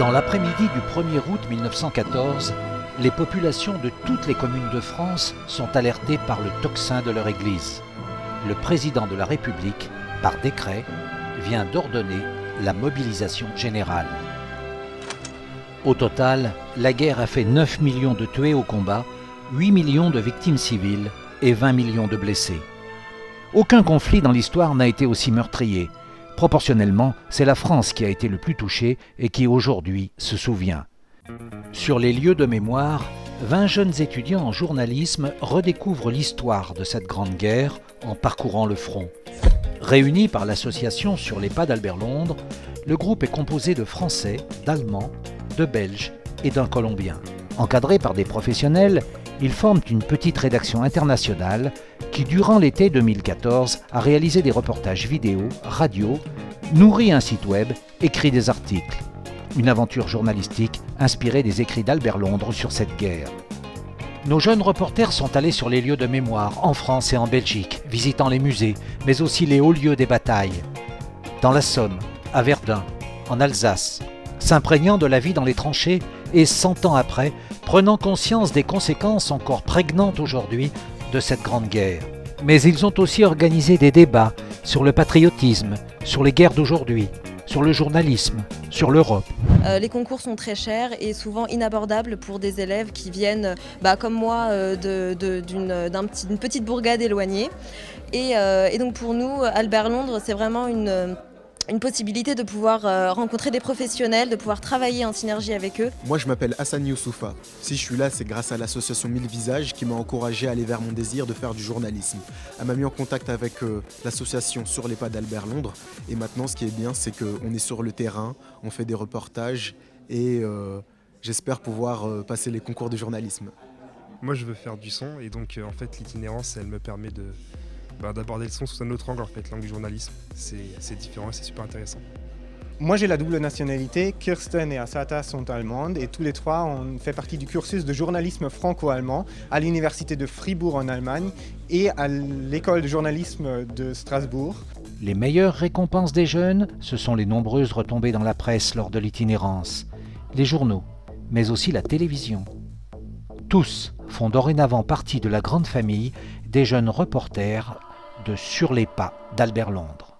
Dans l'après-midi du 1er août 1914, les populations de toutes les communes de France sont alertées par le tocsin de leur église. Le président de la République, par décret, vient d'ordonner la mobilisation générale. Au total, la guerre a fait 9 millions de tués au combat, 8 millions de victimes civiles et 20 millions de blessés. Aucun conflit dans l'histoire n'a été aussi meurtrier. Proportionnellement, c'est la France qui a été le plus touchée et qui aujourd'hui se souvient. Sur les lieux de mémoire, 20 jeunes étudiants en journalisme redécouvrent l'histoire de cette grande guerre en parcourant le front. Réunis par l'association Sur les pas d'Albert Londres, le groupe est composé de Français, d'Allemands, de Belges et d'un Colombien. Encadrés par des professionnels, ils forment une petite rédaction internationale qui, durant l'été 2014, a réalisé des reportages vidéo, radio, nourri un site web, écrit des articles. Une aventure journalistique inspirée des écrits d'Albert Londres sur cette guerre. Nos jeunes reporters sont allés sur les lieux de mémoire en France et en Belgique, visitant les musées, mais aussi les hauts lieux des batailles. Dans la Somme, à Verdun, en Alsace, s'imprégnant de la vie dans les tranchées et 100 ans après, prenant conscience des conséquences encore prégnantes aujourd'hui de cette grande guerre. Mais ils ont aussi organisé des débats sur le patriotisme, sur les guerres d'aujourd'hui, sur le journalisme, sur l'Europe. Les concours sont très chers et souvent inabordables pour des élèves qui viennent, comme moi, d'une petite bourgade éloignée. Et donc pour nous, Albert Londres, c'est vraiment une possibilité de pouvoir rencontrer des professionnels, de pouvoir travailler en synergie avec eux. Moi je m'appelle Hassan Youssoufa. Si je suis là, c'est grâce à l'association 1000 Visages qui m'a encouragé à aller vers mon désir de faire du journalisme. Elle m'a mis en contact avec l'association Sur les pas d'Albert Londres. Et maintenant ce qui est bien, c'est qu'on est sur le terrain, on fait des reportages et j'espère pouvoir passer les concours de journalisme. Moi je veux faire du son et donc en fait l'itinérance elle me permet d'aborder le son sous un autre angle en fait, l'angle du journalisme. C'est différent et c'est super intéressant. Moi j'ai la double nationalité, Kirsten et Asata sont allemandes et tous les trois on fait partie du cursus de journalisme franco-allemand à l'université de Fribourg en Allemagne et à l'école de journalisme de Strasbourg. Les meilleures récompenses des jeunes, ce sont les nombreuses retombées dans la presse lors de l'itinérance, les journaux, mais aussi la télévision. Tous font dorénavant partie de la grande famille des jeunes reporters de Sur les pas d'Albert Londres.